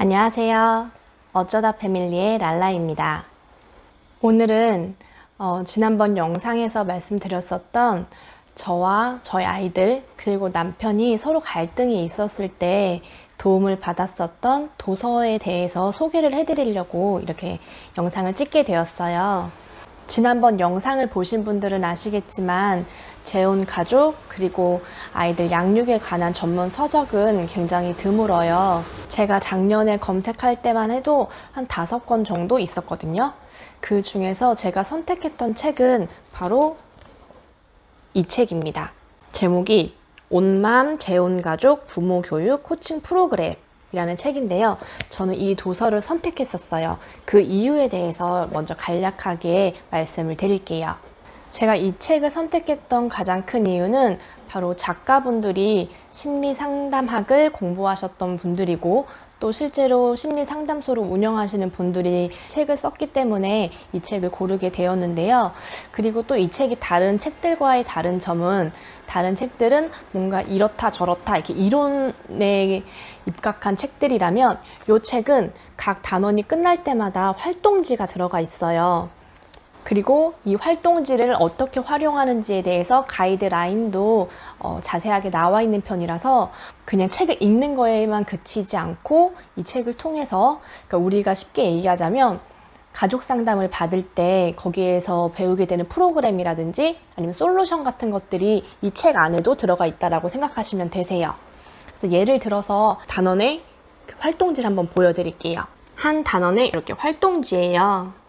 안녕하세요. 어쩌다 패밀리의 랄라입니다. 오늘은 지난번 영상에서 말씀드렸었던 저와 저희 아이들 그리고 남편이 서로 갈등이 있었을 때 도움을 받았었던 도서에 대해서 소개를 해드리려고 이렇게 영상을 찍게 되었어요. 지난번 영상을 보신 분들은 아시겠지만 재혼 가족 그리고 아이들 양육에 관한 전문 서적은 굉장히 드물어요. 제가 작년에 검색할 때만 해도 한 5권 정도 있었거든요. 그 중에서 제가 선택했던 책은 바로 이 책입니다. 제목이 온맘 재혼가족 부모교육 코칭 프로그램 이라는 책인데요. 저는 이 도서를 선택했었어요. 그 이유에 대해서 먼저 간략하게 말씀을 드릴게요. 제가 이 책을 선택했던 가장 큰 이유는 바로 작가분들이 심리상담학을 공부하셨던 분들이고 또 실제로 심리상담소를 운영하시는 분들이 책을 썼기 때문에 이 책을 고르게 되었는데요. 그리고 또 이 책이 다른 책들과의 다른 점은 다른 책들은 뭔가 이렇다 저렇다 이렇게 이론에 입각한 책들이라면 이 책은 각 단원이 끝날 때마다 활동지가 들어가 있어요. 그리고 이 활동지를 어떻게 활용하는지에 대해서 가이드라인도 자세하게 나와 있는 편이라서 그냥 책을 읽는 거에만 그치지 않고 이 책을 통해서 그러니까 우리가 쉽게 얘기하자면 가족 상담을 받을 때 거기에서 배우게 되는 프로그램이라든지 아니면 솔루션 같은 것들이 이 책 안에도 들어가 있다라고 생각하시면 되세요. 그래서 예를 들어서 단원의 활동지를 한번 보여드릴게요. 한 단원의 이렇게 활동지예요.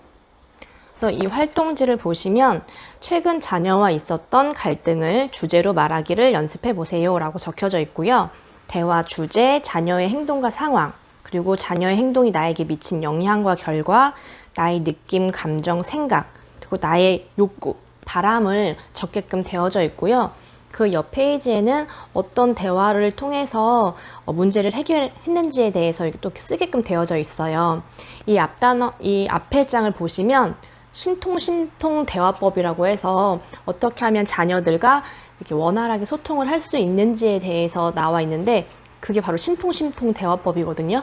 이 활동지를 보시면 최근 자녀와 있었던 갈등을 주제로 말하기를 연습해 보세요 라고 적혀져 있고요. 대화 주제, 자녀의 행동과 상황, 그리고 자녀의 행동이 나에게 미친 영향과 결과, 나의 느낌, 감정, 생각, 그리고 나의 욕구, 바람을 적게끔 되어져 있고요. 그 옆 페이지에는 어떤 대화를 통해서 문제를 해결했는지에 대해서 또 쓰게끔 되어져 있어요. 이 앞에 장을 보시면 신통 대화법이라고 해서 어떻게 하면 자녀들과 이렇게 원활하게 소통을 할 수 있는지에 대해서 나와 있는데 그게 바로 신통 대화법이거든요.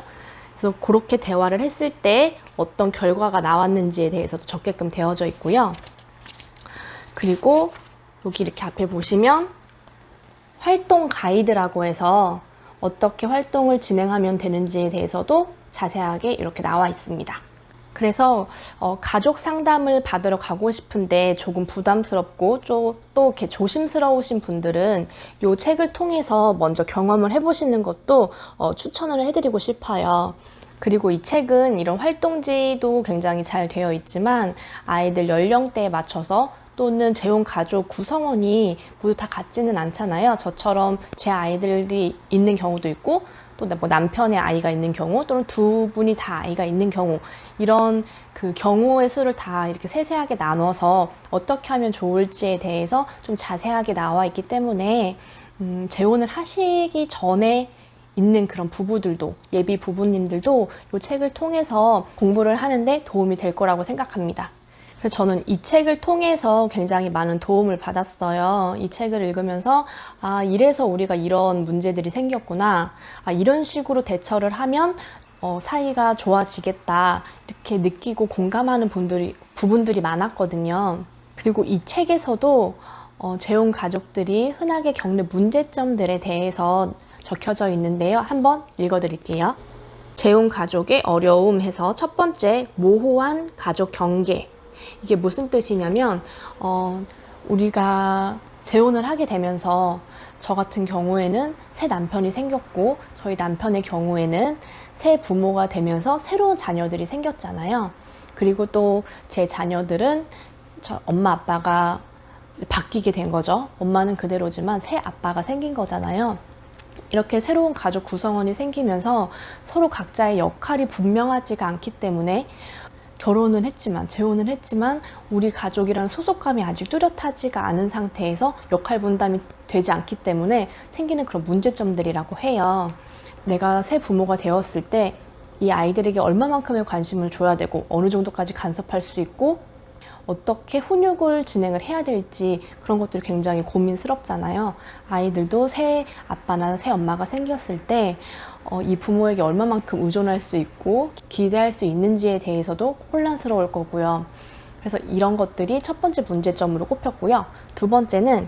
그래서 그렇게 대화를 했을 때 어떤 결과가 나왔는지에 대해서도 적게끔 되어져 있고요. 그리고 여기 이렇게 앞에 보시면 활동 가이드라고 해서 어떻게 활동을 진행하면 되는지에 대해서도 자세하게 이렇게 나와 있습니다. 그래서 가족 상담을 받으러 가고 싶은데 조금 부담스럽고 또 이렇게 조심스러우신 분들은 이 책을 통해서 먼저 경험을 해보시는 것도 추천을 해드리고 싶어요. 그리고 이 책은 이런 활동지도 굉장히 잘 되어 있지만 아이들 연령대에 맞춰서 또는 재혼 가족 구성원이 모두 다 같지는 않잖아요. 저처럼 제 아이들이 있는 경우도 있고 또 뭐 남편의 아이가 있는 경우 또는 두 분이 다 아이가 있는 경우 이런 그 경우의 수를 다 이렇게 세세하게 나눠서 어떻게 하면 좋을지에 대해서 좀 자세하게 나와 있기 때문에 재혼을 하시기 전에 있는 그런 부부들도 예비 부부님들도 이 책을 통해서 공부를 하는데 도움이 될 거라고 생각합니다. 그래서 저는 이 책을 통해서 굉장히 많은 도움을 받았어요. 이 책을 읽으면서 이래서 우리가 이런 문제들이 생겼구나. 이런 식으로 대처를 하면 사이가 좋아지겠다. 이렇게 느끼고 공감하는 부분들이 많았거든요. 그리고 이 책에서도 재혼 가족들이 흔하게 겪는 문제점들에 대해서 적혀져 있는데요. 한번 읽어드릴게요. 재혼 가족의 어려움 해서 첫 번째, 모호한 가족 경계. 이게 무슨 뜻이냐면 우리가 재혼을 하게 되면서 저 같은 경우에는 새 남편이 생겼고 저희 남편의 경우에는 새 부모가 되면서 새로운 자녀들이 생겼잖아요. 그리고 또 제 자녀들은 엄마 아빠가 바뀌게 된 거죠. 엄마는 그대로지만 새 아빠가 생긴 거잖아요. 이렇게 새로운 가족 구성원이 생기면서 서로 각자의 역할이 분명하지가 않기 때문에 결혼은 했지만 재혼은 했지만 우리 가족이라는 소속감이 아직 뚜렷하지가 않은 상태에서 역할 분담이 되지 않기 때문에 생기는 그런 문제점들이라고 해요. 내가 새 부모가 되었을 때 이 아이들에게 얼마만큼의 관심을 줘야 되고 어느 정도까지 간섭할 수 있고 어떻게 훈육을 진행을 해야 될지 그런 것들이 굉장히 고민스럽잖아요. 아이들도 새 아빠나 새 엄마가 생겼을 때 이 부모에게 얼마만큼 의존할 수 있고 기대할 수 있는지에 대해서도 혼란스러울 거고요. 그래서 이런 것들이 첫 번째 문제점으로 꼽혔고요. 두 번째는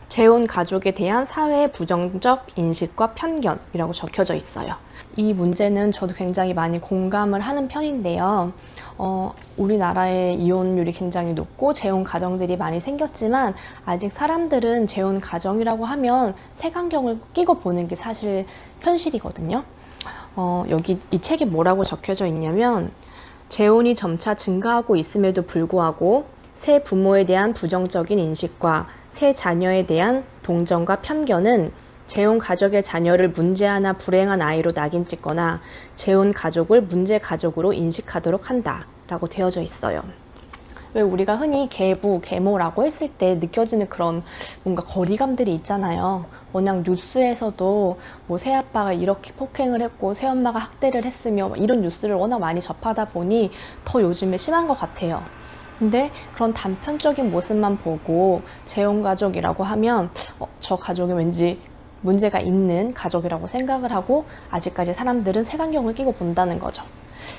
재혼 가족에 대한 사회의 부정적 인식과 편견이라고 적혀져 있어요. 이 문제는 저도 굉장히 많이 공감을 하는 편인데요. 우리나라의 이혼율이 굉장히 높고 재혼 가정들이 많이 생겼지만 아직 사람들은 재혼 가정이라고 하면 색안경을 끼고 보는 게 사실 현실이거든요. 여기 이 책에 뭐라고 적혀져 있냐면 재혼이 점차 증가하고 있음에도 불구하고 새 부모에 대한 부정적인 인식과 새 자녀에 대한 동정과 편견은 재혼 가족의 자녀를 문제하나 불행한 아이로 낙인 찍거나 재혼 가족을 문제 가족으로 인식하도록 한다 라고 되어져 있어요. 왜 우리가 흔히 계부, 계모라고 했을 때 느껴지는 그런 뭔가 거리감들이 있잖아요. 워낙 뉴스에서도 뭐 새아빠가 이렇게 폭행을 했고 새엄마가 학대를 했으며 이런 뉴스를 워낙 많이 접하다 보니 더 요즘에 심한 것 같아요. 근데 그런 단편적인 모습만 보고 재혼가족이라고 하면 저 가족이 왠지 문제가 있는 가족이라고 생각을 하고 아직까지 사람들은 색안경을 끼고 본다는 거죠.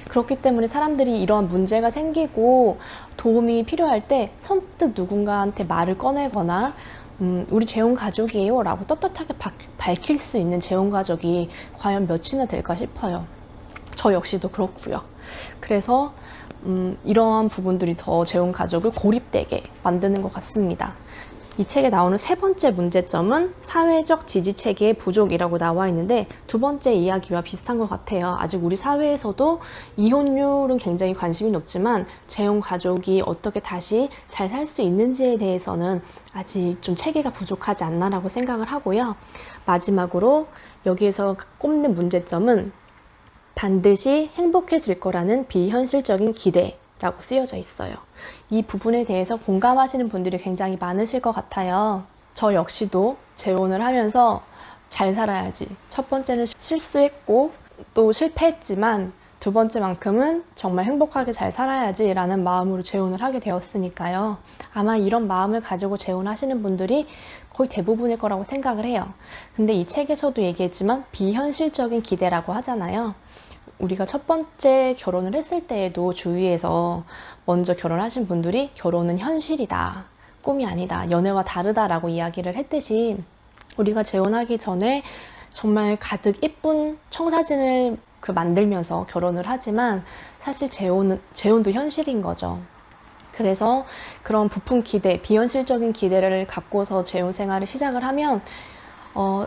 그렇기 때문에 사람들이 이러한 문제가 생기고 도움이 필요할 때 선뜻 누군가한테 말을 꺼내거나 우리 재혼가족이에요 라고 떳떳하게 밝힐 수 있는 재혼가족이 과연 몇이나 될까 싶어요. 저 역시도 그렇고요. 그래서 이러한 부분들이 더 재혼가족을 고립되게 만드는 것 같습니다. 이 책에 나오는 세 번째 문제점은 사회적 지지체계의 부족이라고 나와 있는데 두 번째 이야기와 비슷한 것 같아요. 아직 우리 사회에서도 이혼율은 굉장히 관심이 높지만 재혼가족이 어떻게 다시 잘 살 수 있는지에 대해서는 아직 좀 체계가 부족하지 않나라고 생각을 하고요. 마지막으로 여기에서 꼽는 문제점은 반드시 행복해질 거라는 비현실적인 기대라고 쓰여져 있어요. 이 부분에 대해서 공감하시는 분들이 굉장히 많으실 것 같아요. 저 역시도 재혼을 하면서 잘 살아야지. 첫 번째는 실수했고 또 실패했지만 두 번째만큼은 정말 행복하게 잘 살아야지 라는 마음으로 재혼을 하게 되었으니까요. 아마 이런 마음을 가지고 재혼하시는 분들이 거의 대부분일 거라고 생각을 해요. 근데 이 책에서도 얘기했지만 비현실적인 기대라고 하잖아요. 우리가 첫 번째 결혼을 했을 때에도 주위에서 먼저 결혼하신 분들이 결혼은 현실이다, 꿈이 아니다, 연애와 다르다라고 이야기를 했듯이 우리가 재혼하기 전에 정말 가득 예쁜 청사진을 만들면서 결혼을 하지만 사실 재혼도 현실인 거죠. 그래서 그런 부푼 기대, 비현실적인 기대를 갖고서 재혼 생활을 시작을 하면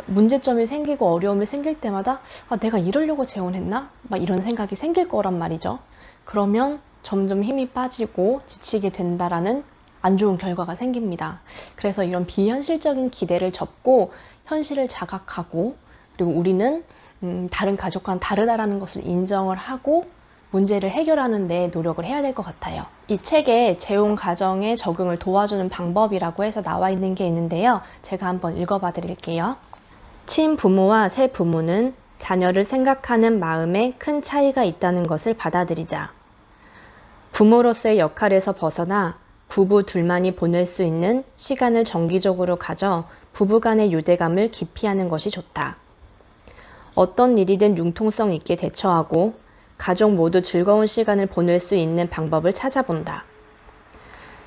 문제점이 생기고 어려움이 생길 때마다 내가 이러려고 재혼했나? 막 이런 생각이 생길 거란 말이죠. 그러면 점점 힘이 빠지고 지치게 된다라는 안 좋은 결과가 생깁니다. 그래서 이런 비현실적인 기대를 접고 현실을 자각하고 그리고 우리는 다른 가족과는 다르다라는 것을 인정을 하고 문제를 해결하는 데 노력을 해야 될 것 같아요. 이 책에 재혼 가정에 적응을 도와주는 방법이라고 해서 나와 있는 게 있는데요. 제가 한번 읽어봐 드릴게요. 친부모와 새부모는 자녀를 생각하는 마음에 큰 차이가 있다는 것을 받아들이자. 부모로서의 역할에서 벗어나 부부 둘만이 보낼 수 있는 시간을 정기적으로 가져 부부간의 유대감을 기피하는 것이 좋다. 어떤 일이든 융통성 있게 대처하고 가족 모두 즐거운 시간을 보낼 수 있는 방법을 찾아본다.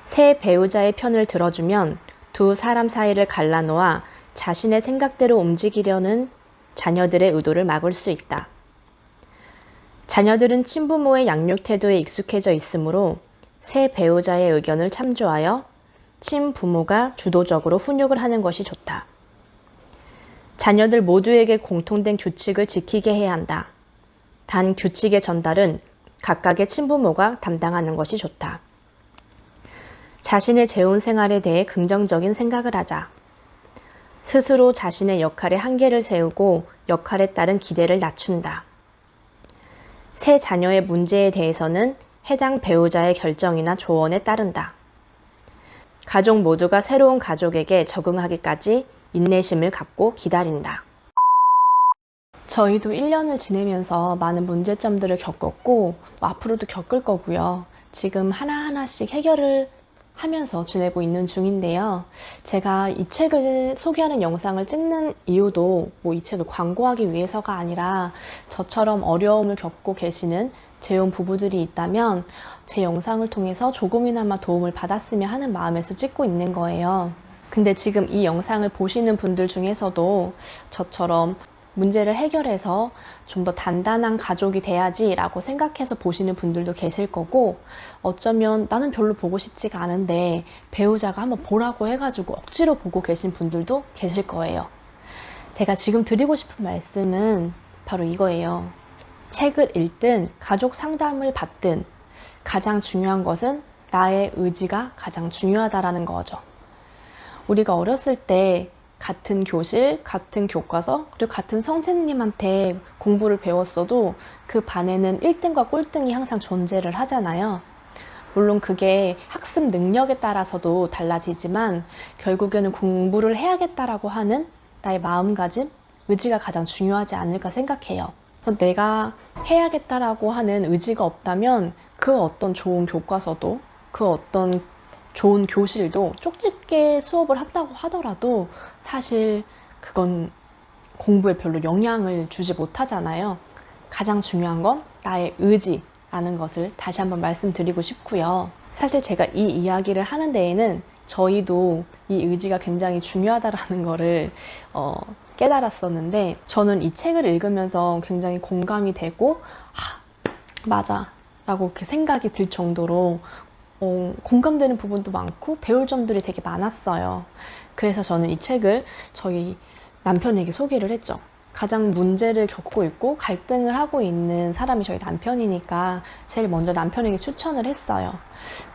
새 배우자의 편을 들어주면 두 사람 사이를 갈라놓아 자신의 생각대로 움직이려는 자녀들의 의도를 막을 수 있다. 자녀들은 친부모의 양육 태도에 익숙해져 있으므로 새 배우자의 의견을 참조하여 친부모가 주도적으로 훈육을 하는 것이 좋다. 자녀들 모두에게 공통된 규칙을 지키게 해야 한다. 단 규칙의 전달은 각각의 친부모가 담당하는 것이 좋다. 자신의 재혼 생활에 대해 긍정적인 생각을 하자. 스스로 자신의 역할에 한계를 세우고 역할에 따른 기대를 낮춘다. 새 자녀의 문제에 대해서는 해당 배우자의 결정이나 조언에 따른다. 가족 모두가 새로운 가족에게 적응하기까지 인내심을 갖고 기다린다. 저희도 1년을 지내면서 많은 문제점들을 겪었고 앞으로도 겪을 거고요. 지금 하나하나씩 해결을 하면서 지내고 있는 중인데요. 제가 이 책을 소개하는 영상을 찍는 이유도 뭐 이 책을 광고하기 위해서가 아니라 저처럼 어려움을 겪고 계시는 재혼 부부들이 있다면 제 영상을 통해서 조금이나마 도움을 받았으면 하는 마음에서 찍고 있는 거예요. 근데 지금 이 영상을 보시는 분들 중에서도 저처럼 문제를 해결해서 좀 더 단단한 가족이 돼야지 라고 생각해서 보시는 분들도 계실 거고, 어쩌면 나는 별로 보고 싶지가 않은데 배우자가 한번 보라고 해가지고 억지로 보고 계신 분들도 계실 거예요. 제가 지금 드리고 싶은 말씀은 바로 이거예요. 책을 읽든 가족 상담을 받든 가장 중요한 것은 나의 의지가 가장 중요하다라는 거죠. 우리가 어렸을 때 같은 교실, 같은 교과서, 그리고 같은 선생님한테 공부를 배웠어도 그 반에는 1등과 꼴등이 항상 존재를 하잖아요. 물론 그게 학습 능력에 따라서도 달라지지만 결국에는 공부를 해야겠다라고 하는 나의 마음가짐, 의지가 가장 중요하지 않을까 생각해요. 그래서 내가 해야겠다라고 하는 의지가 없다면 그 어떤 좋은 교과서도, 그 어떤 좋은 교실도 쪽집게 수업을 한다고 하더라도 사실 그건 공부에 별로 영향을 주지 못하잖아요. 가장 중요한 건 나의 의지라는 것을 다시 한번 말씀드리고 싶고요. 사실 제가 이 이야기를 하는 데에는 저희도 이 의지가 굉장히 중요하다라는 거를 깨달았었는데, 저는 이 책을 읽으면서 굉장히 공감이 되고 맞아 라고 이렇게 생각이 들 정도로 공감되는 부분도 많고 배울 점들이 되게 많았어요. 그래서 저는 이 책을 저희 남편에게 소개를 했죠. 가장 문제를 겪고 있고 갈등을 하고 있는 사람이 저희 남편이니까 제일 먼저 남편에게 추천을 했어요.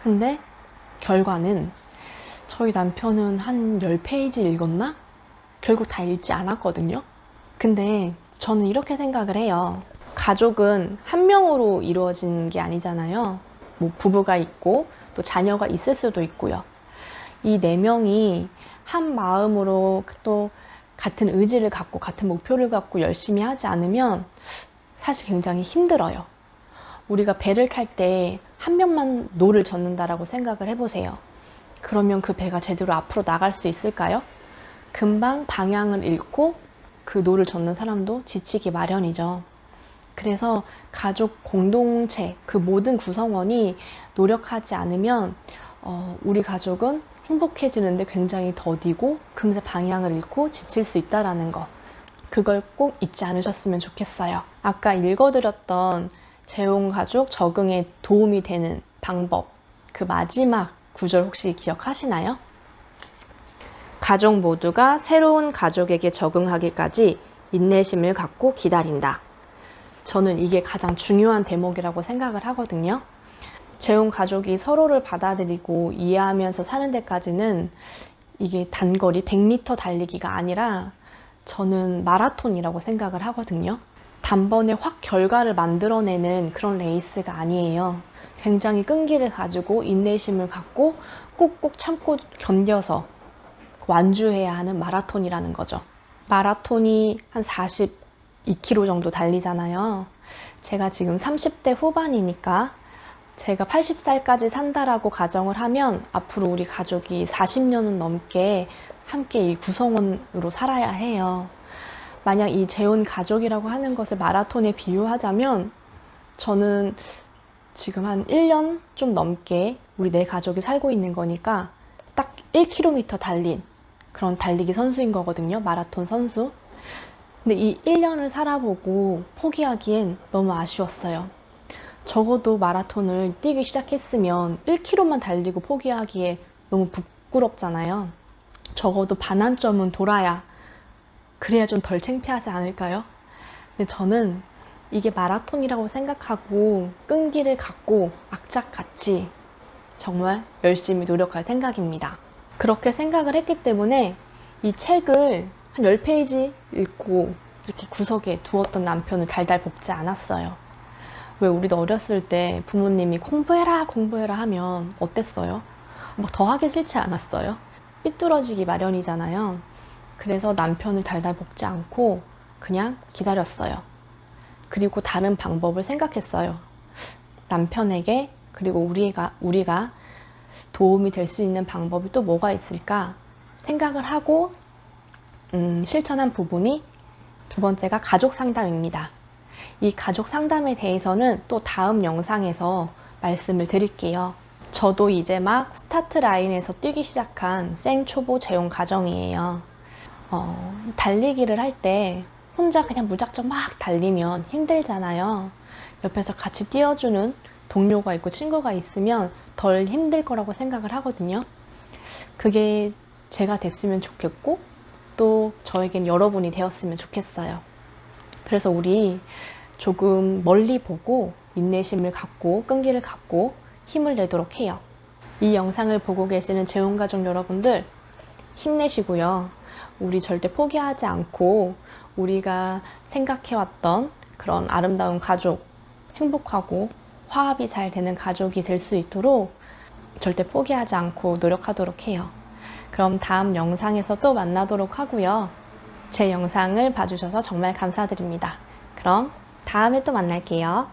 근데 결과는 저희 남편은 한 10페이지 읽었나? 결국 다 읽지 않았거든요. 근데 저는 이렇게 생각을 해요. 가족은 한 명으로 이루어진 게 아니잖아요. 뭐 부부가 있고 또 자녀가 있을 수도 있고요. 이 4명이 한 마음으로 또 같은 의지를 갖고 같은 목표를 갖고 열심히 하지 않으면 사실 굉장히 힘들어요. 우리가 배를 탈 때 한 명만 노를 젓는다라고 생각을 해보세요. 그러면 그 배가 제대로 앞으로 나갈 수 있을까요? 금방 방향을 잃고 그 노를 젓는 사람도 지치기 마련이죠. 그래서 가족 공동체, 그 모든 구성원이 노력하지 않으면 우리 가족은 행복해지는데 굉장히 더디고 금세 방향을 잃고 지칠 수 있다는 거, 그걸 꼭 잊지 않으셨으면 좋겠어요. 아까 읽어드렸던 재혼가족 적응에 도움이 되는 방법, 그 마지막 구절 혹시 기억하시나요? 가족 모두가 새로운 가족에게 적응하기까지 인내심을 갖고 기다린다. 저는 이게 가장 중요한 대목이라고 생각을 하거든요. 재혼 가족이 서로를 받아들이고 이해하면서 사는 데까지는 이게 단거리 100m 달리기가 아니라 저는 마라톤이라고 생각을 하거든요. 단번에 확 결과를 만들어내는 그런 레이스가 아니에요. 굉장히 끈기를 가지고 인내심을 갖고 꾹꾹 참고 견뎌서 완주해야 하는 마라톤이라는 거죠. 마라톤이 한 42km 정도 달리잖아요. 제가 지금 30대 후반이니까 제가 80살까지 산다라고 가정을 하면 앞으로 우리 가족이 40년은 넘게 함께 이 구성원으로 살아야 해요. 만약 이 재혼 가족이라고 하는 것을 마라톤에 비유하자면 저는 지금 한 1년 좀 넘게 우리 네 가족이 살고 있는 거니까 딱 1km 달린 그런 달리기 선수인 거거든요. 마라톤 선수. 근데 이 1년을 살아보고 포기하기엔 너무 아쉬웠어요. 적어도 마라톤을 뛰기 시작했으면 1km만 달리고 포기하기에 너무 부끄럽잖아요. 적어도 반환점은 돌아야, 그래야 좀 덜 창피하지 않을까요? 근데 저는 이게 마라톤이라고 생각하고 끈기를 갖고 악착같이 정말 열심히 노력할 생각입니다. 그렇게 생각을 했기 때문에 이 책을 한 10페이지 읽고 이렇게 구석에 두었던 남편을 달달 볶지 않았어요. 왜 우리도 어렸을 때 부모님이 공부해라 공부해라 하면 어땠어요? 막 더 하기 싫지 않았어요? 삐뚤어지기 마련이잖아요. 그래서 남편을 달달 볶지 않고 그냥 기다렸어요. 그리고 다른 방법을 생각했어요. 남편에게, 그리고 우리가 도움이 될 수 있는 방법이 또 뭐가 있을까 생각을 하고 실천한 부분이 두 번째가 가족 상담입니다. 이 가족 상담에 대해서는 또 다음 영상에서 말씀을 드릴게요. 저도 이제 막 스타트 라인에서 뛰기 시작한 생초보 재혼 가정이에요. 달리기를 할 때 혼자 그냥 무작정 막 달리면 힘들잖아요. 옆에서 같이 뛰어주는 동료가 있고 친구가 있으면 덜 힘들 거라고 생각을 하거든요. 그게 제가 됐으면 좋겠고 또 저에겐 여러분이 되었으면 좋겠어요. 그래서 우리 조금 멀리 보고 인내심을 갖고 끈기를 갖고 힘을 내도록 해요. 이 영상을 보고 계시는 재혼가족 여러분들 힘내시고요. 우리 절대 포기하지 않고 우리가 생각해왔던 그런 아름다운 가족, 행복하고 화합이 잘 되는 가족이 될 수 있도록 절대 포기하지 않고 노력하도록 해요. 그럼 다음 영상에서 또 만나도록 하고요. 제 영상을 봐주셔서 정말 감사드립니다. 그럼 다음에 또 만날게요.